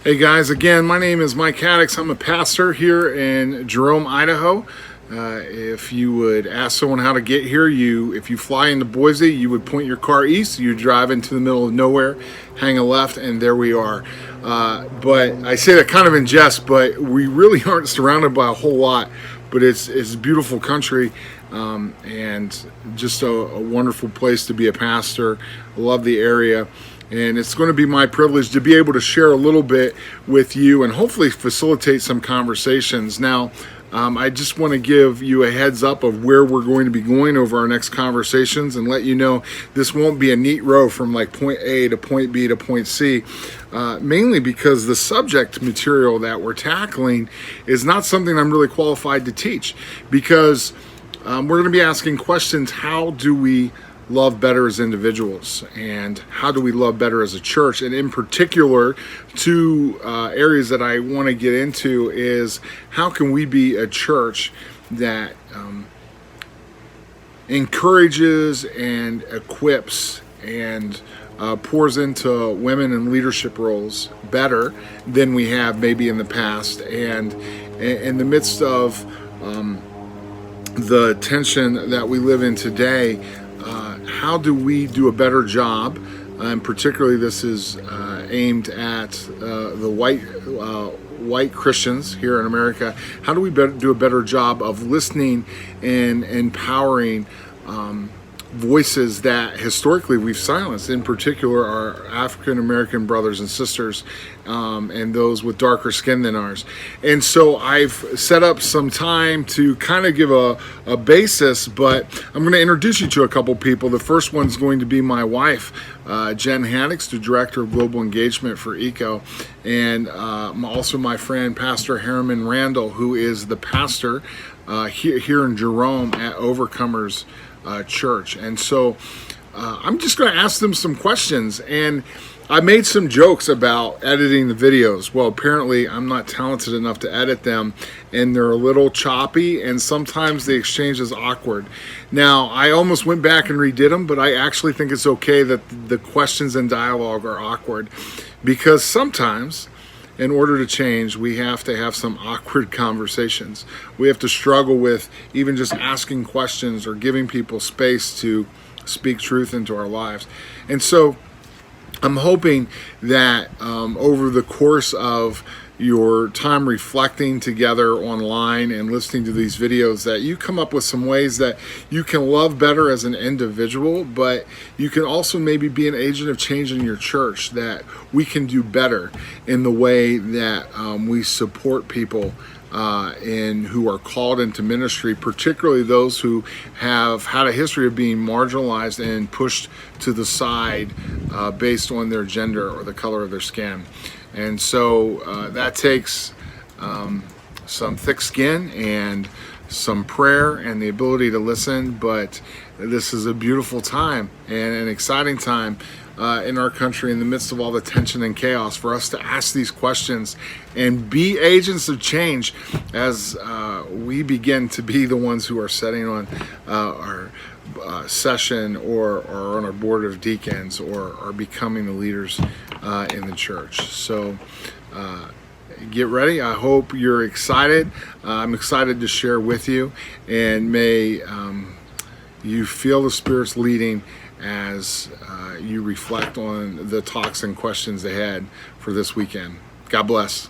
Hey guys, again, my name is Mike Haddox. I'm a pastor here in Jerome, Idaho. If you would ask someone how to get here, if you fly into Boise, you would point your car east, you drive into the middle of nowhere, hang a left, and there we are. But I say that kind of in jest, but we really aren't surrounded by a whole lot. But it's beautiful country, and just a wonderful place to be a pastor. I love the area. And it's going to be my privilege to be able to share a little bit with you and hopefully facilitate some conversations. Now, I just want to give you a heads up of where we're going to be going over our next conversations and let you know this won't be a neat row from like point A to point B to point C, mainly because the subject material that we're tackling is not something I'm really qualified to teach, because we're going to be asking questions. How do we love better as individuals, and how do we love better as a church? And in particular, two areas that I want to get into is how can we be a church that encourages and equips and pours into women in leadership roles better than we have maybe in the past, and in the midst of the tension that we live in today. How do we do a better job, and particularly this is aimed at the white Christians here in America. How do we do a better job of listening and empowering voices that historically we've silenced, in particular our African American brothers and sisters, and those with darker skin than ours. And so I've set up some time to kind of give a basis, but I'm going to introduce you to a couple people. The first one's going to be my wife, Jen Haddox, the Director of Global Engagement for ECO, and also my friend, Pastor Harriman Randall, who is the pastor here in Jerome at Overcomers Church. And so I'm just going to ask them some questions, and I made some jokes about editing the videos. Well, apparently I'm not talented enough to edit them, and they're a little choppy, and sometimes the exchange is awkward. Now, I almost went back and redid them, but I actually think it's okay that the questions and dialogue are awkward, because sometimes in order to change, we have to have some awkward conversations. We have to struggle with even just asking questions or giving people space to speak truth into our lives. And so I'm hoping that over the course of your time reflecting together online and listening to these videos, that you come up with some ways that you can love better as an individual, but you can also maybe be an agent of change in your church, that we can do better in the way that we support people who are called into ministry, particularly those who have had a history of being marginalized and pushed to the side based on their gender or the color of their skin. And so that takes some thick skin and some prayer and the ability to listen, but this is a beautiful time and an exciting time in our country, in the midst of all the tension and chaos, for us to ask these questions and be agents of change as we begin to be the ones who are setting on our session or on our board of deacons or are becoming the leaders in the church. So get ready. I hope you're excited. I'm excited to share with you, and may you feel the Spirit's leading as you reflect on the talks and questions ahead for this weekend. God bless.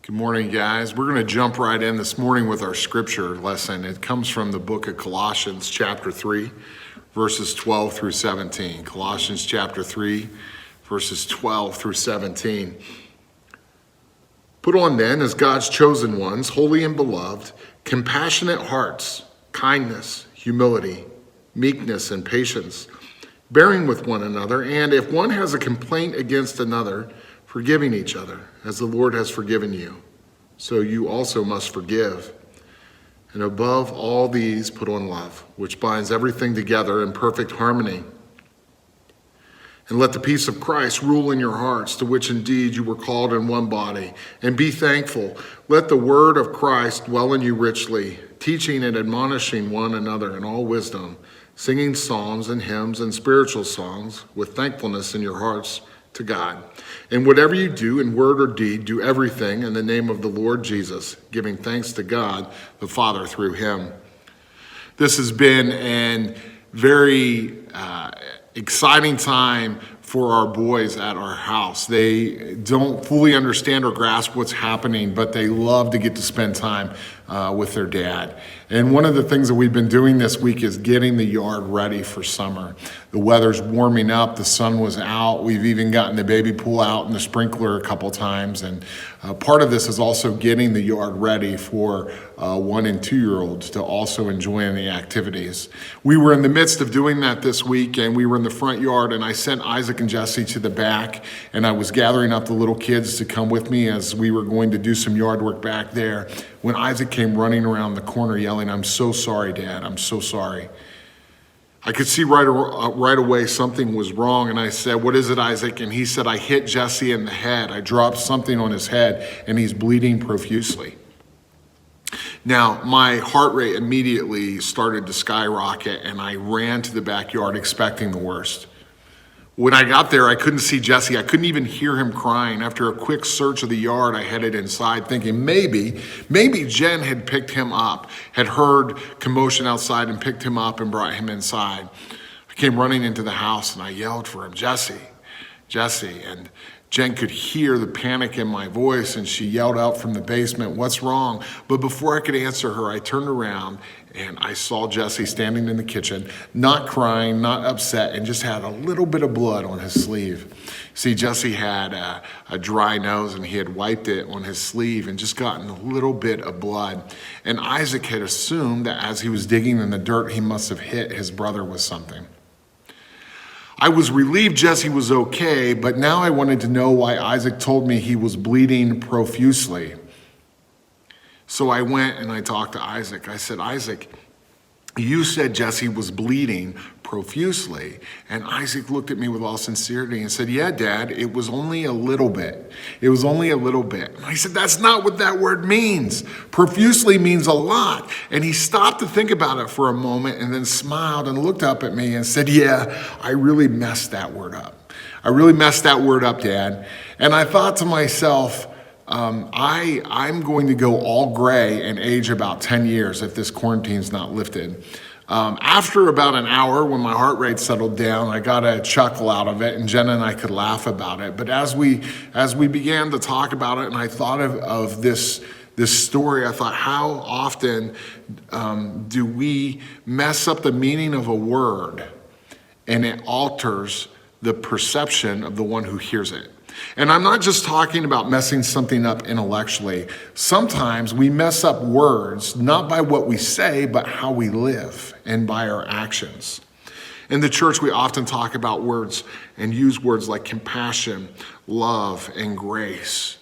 Good morning, guys. We're going to jump right in this morning with our scripture lesson. It comes from the book of Colossians chapter 3, verses 12 through 17. Colossians chapter 3, verses 12 through 17. Put on then, as God's chosen ones, holy and beloved, compassionate hearts, kindness, humility, meekness, and patience, bearing with one another, and if one has a complaint against another, forgiving each other, as the Lord has forgiven you, so you also must forgive. And above all these, put on love, which binds everything together in perfect harmony. And let the peace of Christ rule in your hearts, to which indeed you were called in one body. And be thankful. Let the word of Christ dwell in you richly, teaching and admonishing one another in all wisdom, singing psalms and hymns and spiritual songs with thankfulness in your hearts to God. And whatever you do in word or deed, do everything in the name of the Lord Jesus, giving thanks to God the Father through him. This has been a very exciting time for our boys at our house. They don't fully understand or grasp what's happening, but they love to get to spend time with their dad. And one of the things that we've been doing this week is getting the yard ready for summer. The weather's warming up, the sun was out. We've even gotten the baby pool out and the sprinkler a couple times. And part of this is also getting the yard ready for 1 and 2-year-olds to also enjoy the activities. We were in the midst of doing that this week, and we were in the front yard, and I sent Isaac and Jesse to the back, and I was gathering up the little kids to come with me as we were going to do some yard work back there, when Isaac came running around the corner yelling, "I'm so sorry, Dad, I'm so sorry." I could see right away something was wrong, and I said, "What is it, Isaac?" And he said, "I hit Jesse in the head. I dropped something on his head, and he's bleeding profusely." Now, my heart rate immediately started to skyrocket, and I ran to the backyard expecting the worst. When I got there, I couldn't see Jesse. I couldn't even hear him crying. After a quick search of the yard, I headed inside thinking maybe Jen had picked him up, had heard commotion outside and picked him up and brought him inside. I came running into the house and I yelled for him, "Jesse, Jesse." And Jen could hear the panic in my voice, and she yelled out from the basement, "What's wrong?" But before I could answer her, I turned around and I saw Jesse standing in the kitchen, not crying, not upset, and just had a little bit of blood on his sleeve. See, Jesse had a dry nose, and he had wiped it on his sleeve and just gotten a little bit of blood. And Isaac had assumed that as he was digging in the dirt, he must have hit his brother with something. I was relieved Jesse was okay, but now I wanted to know why Isaac told me he was bleeding profusely. So I went and I talked to Isaac. I said, "Isaac, you said Jesse was bleeding profusely." And Isaac looked at me with all sincerity and said, "Yeah, Dad, it was only a little bit. It was only a little bit." And I said, "That's not what that word means. Profusely means a lot." And he stopped to think about it for a moment and then smiled and looked up at me and said, "Yeah, I really messed that word up. I really messed that word up, Dad." And I thought to myself, I'm going to go all gray and age about 10 years if this quarantine's not lifted. After about an hour, when my heart rate settled down, I got a chuckle out of it, and Jenna and I could laugh about it. But as we began to talk about it, and I thought of this story, I thought, how often do we mess up the meaning of a word, and it alters the perception of the one who hears it? And I'm not just talking about messing something up intellectually. Sometimes we mess up words, not by what we say, but how we live and by our actions. In the church, we often talk about words and use words like compassion, love, and grace.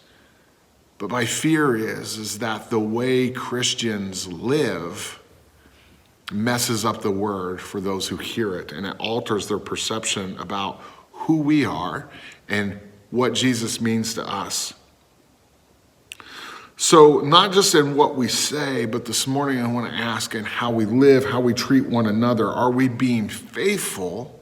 But my fear is that the way Christians live messes up the word for those who hear it, and it alters their perception about who we are and what Jesus means to us. So not just in what we say, but this morning I want to ask in how we live, how we treat one another. Are we being faithful?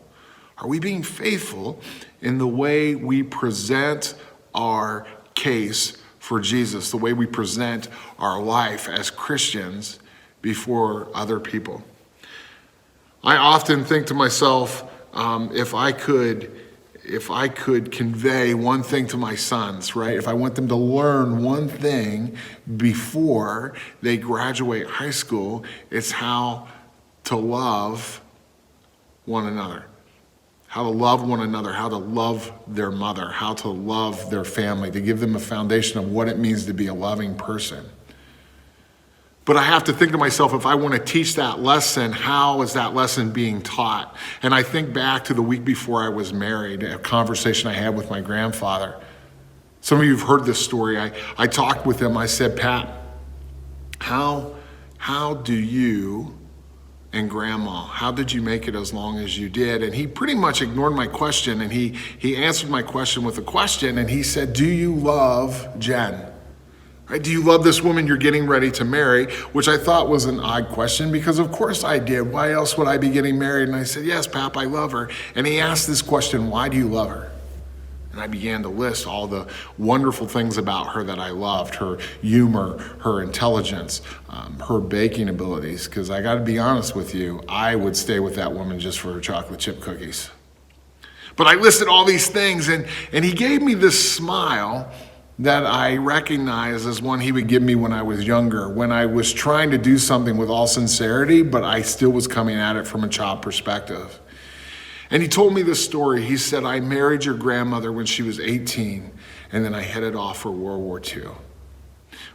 Are we being faithful in the way we present our case for Jesus, the way we present our life as Christians before other people? I often think to myself, if I could convey one thing to my sons, right? If I want them to learn one thing before they graduate high school, it's how to love one another. How to love one another, how to love their mother, how to love their family, to give them a foundation of what it means to be a loving person. But I have to think to myself, if I want to teach that lesson, how is that lesson being taught? And I think back to the week before I was married, a conversation I had with my grandfather. Some of you have heard this story. I talked with him. I said, "Pat, how do you and Grandma, how did you make it as long as you did?" And he pretty much ignored my question, and he answered my question with a question, and he said, "Do you love Jen? Right? Do you love this woman you're getting ready to marry?" Which I thought was an odd question, because of course I did. Why else would I be getting married? And I said, "Yes, Pap, I love her." And he asked this question, "Why do you love her?" And I began to list all the wonderful things about her that I loved, her humor, her intelligence, her baking abilities. Because I got to be honest with you, I would stay with that woman just for her chocolate chip cookies. But I listed all these things, and he gave me this smile that I recognize as one he would give me when I was younger, when I was trying to do something with all sincerity, but I still was coming at it from a child perspective. And he told me this story. He said, I married your grandmother when she was 18, and then I headed off for World War II.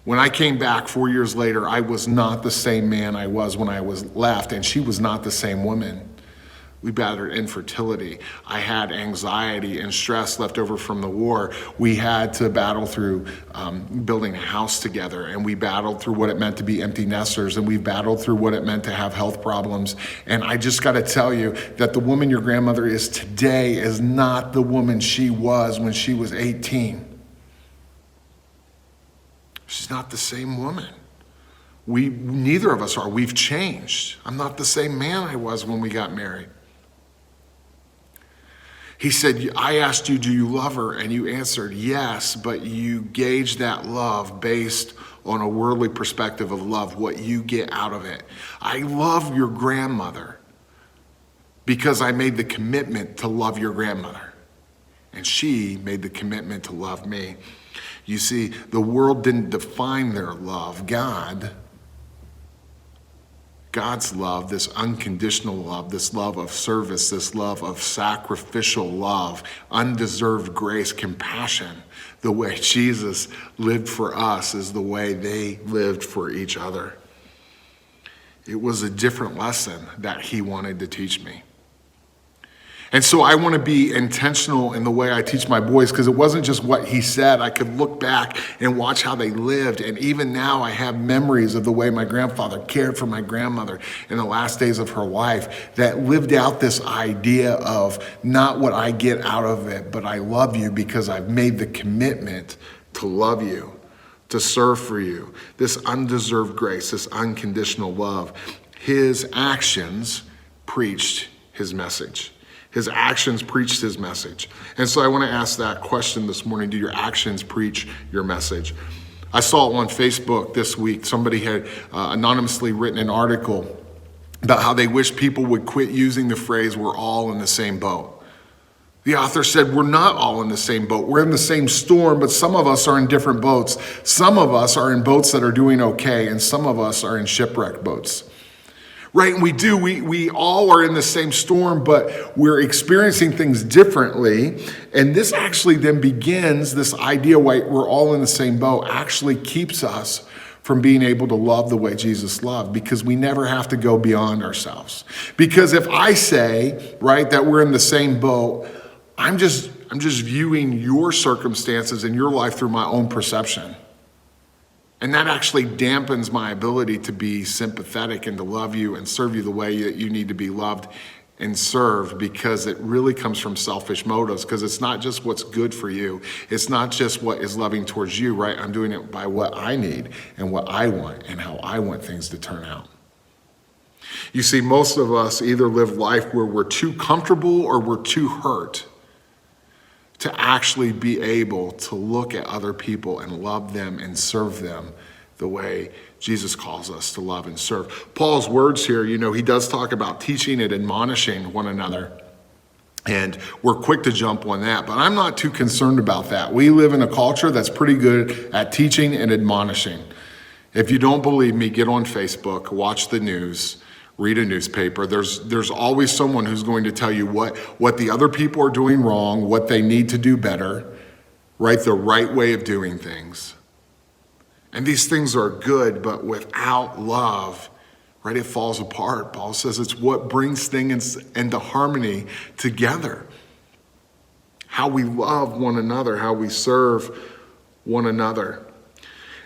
When I came back 4 years later, I was not the same man I was when I was left, and she was not the same woman. We battled infertility. I had anxiety and stress left over from the war. We had to battle through building a house together, and we battled through what it meant to be empty nesters, and we battled through what it meant to have health problems. And I just got to tell you that the woman your grandmother is today is not the woman she was when she was 18. She's not the same woman. Neither of us are. We've changed. I'm not the same man I was when we got married. He said, I asked you, do you love her? And you answered yes, but you gauged that love based on a worldly perspective of love, what you get out of it. I love your grandmother because I made the commitment to love your grandmother. And she made the commitment to love me. You see, the world didn't define their love. God's love, this unconditional love, this love of service, this love of sacrificial love, undeserved grace, compassion, the way Jesus lived for us is the way they lived for each other. It was a different lesson that he wanted to teach me. And so I want to be intentional in the way I teach my boys, because it wasn't just what he said. I could look back and watch how they lived. And even now I have memories of the way my grandfather cared for my grandmother in the last days of her life, that lived out this idea of not what I get out of it, but I love you because I've made the commitment to love you, to serve for you. This undeserved grace, this unconditional love. His actions preached his message. His actions preached his message. And so I want to ask that question this morning. Do your actions preach your message? I saw it on Facebook this week. Somebody had anonymously written an article about how they wish people would quit using the phrase, we're all in the same boat. The author said, we're not all in the same boat. We're in the same storm, but some of us are in different boats. Some of us are in boats that are doing okay, and some of us are in shipwrecked boats. Right, and we all are in the same storm, but we're experiencing things differently. And this actually then begins, this idea we're all in the same boat actually keeps us from being able to love the way Jesus loved, because we never have to go beyond ourselves. Because if I say, right, that we're in the same boat, I'm just viewing your circumstances in your life through my own perception. And that actually dampens my ability to be sympathetic and to love you and serve you the way that you need to be loved and served, because it really comes from selfish motives, because it's not just what's good for you. It's not just what is loving towards you, right? I'm doing it by what I need and what I want and how I want things to turn out. You see, most of us either live life where we're too comfortable or we're too hurt to actually be able to look at other people and love them and serve them the way Jesus calls us to love and serve. Paul's words here, he does talk about teaching and admonishing one another. And we're quick to jump on that, but I'm not too concerned about that. We live in a culture that's pretty good at teaching and admonishing. If you don't believe me, get on Facebook, watch the news, read a newspaper. There's always someone who's going to tell you what the other people are doing wrong, what they need to do better, right? The right way of doing things. And these things are good, but without love, right, it falls apart. Paul says it's what brings things into harmony together. How we love one another, how we serve one another.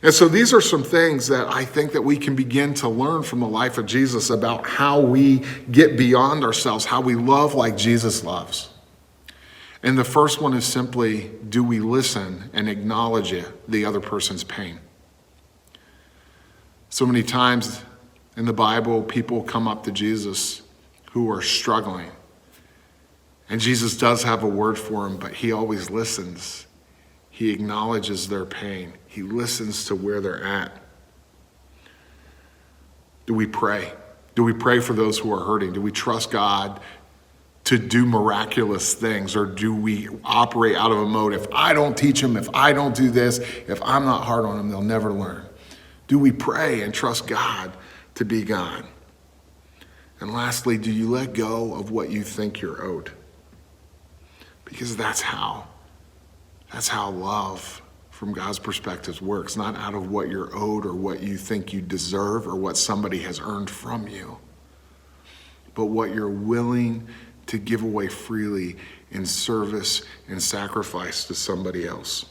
And so these are some things that I think that we can begin to learn from the life of Jesus about how we get beyond ourselves, how we love like Jesus loves. And the first one is simply, do we listen and acknowledge the other person's pain? So many times in the Bible, people come up to Jesus who are struggling. And Jesus does have a word for them, but he always listens. He acknowledges their pain. He listens to where they're at. Do we pray? Do we pray for those who are hurting? Do we trust God to do miraculous things? Or do we operate out of a mode, if I don't teach them, if I don't do this, if I'm not hard on them, they'll never learn? Do we pray and trust God to be God? And lastly, do you let go of what you think you're owed? Because that's how love from God's perspective works, not out of what you're owed or what you think you deserve or what somebody has earned from you, but what you're willing to give away freely in service and sacrifice to somebody else.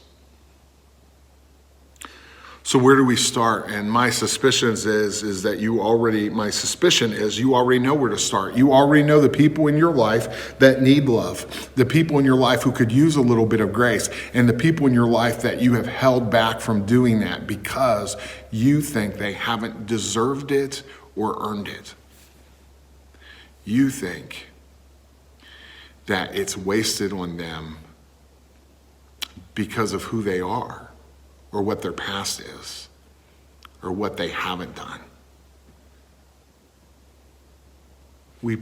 So where do we start? And my suspicion is that you already know where to start. You already know the people in your life that need love, the people in your life who could use a little bit of grace, and the people in your life that you have held back from doing that because you think they haven't deserved it or earned it. You think that it's wasted on them because of who they are, or what their past is, or what they haven't done. We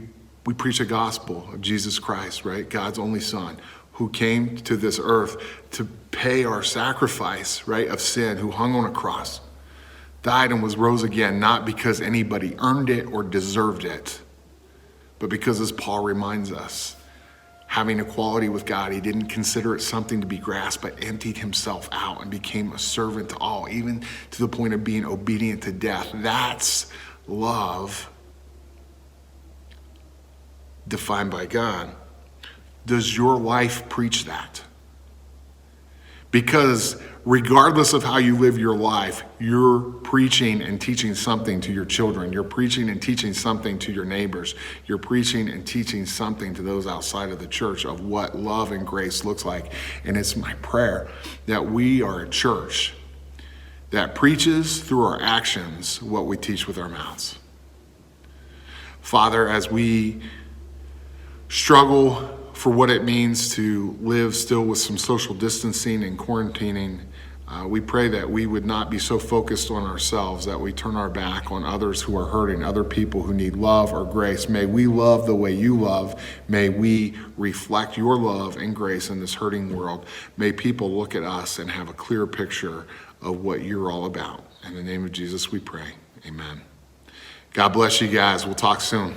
preach a gospel of Jesus Christ, right? God's only Son, who came to this earth to pay our sacrifice, right, of sin, who hung on a cross, died and was rose again, not because anybody earned it or deserved it, but because, as Paul reminds us, having equality with God, he didn't consider it something to be grasped, but emptied himself out and became a servant to all, even to the point of being obedient to death. That's love defined by God. Does your life preach that? Because regardless of how you live your life, you're preaching and teaching something to your children. You're preaching and teaching something to your neighbors. You're preaching and teaching something to those outside of the church of what love and grace looks like. And it's my prayer that we are a church that preaches through our actions what we teach with our mouths. Father, as we struggle for what it means to live still with some social distancing and quarantining, we pray that we would not be so focused on ourselves that we turn our back on others who are hurting, other people who need love or grace. May we love the way you love. May we reflect your love and grace in this hurting world. May people look at us and have a clear picture of what you're all about. In the name of Jesus we pray, amen. God bless you guys. We'll talk soon.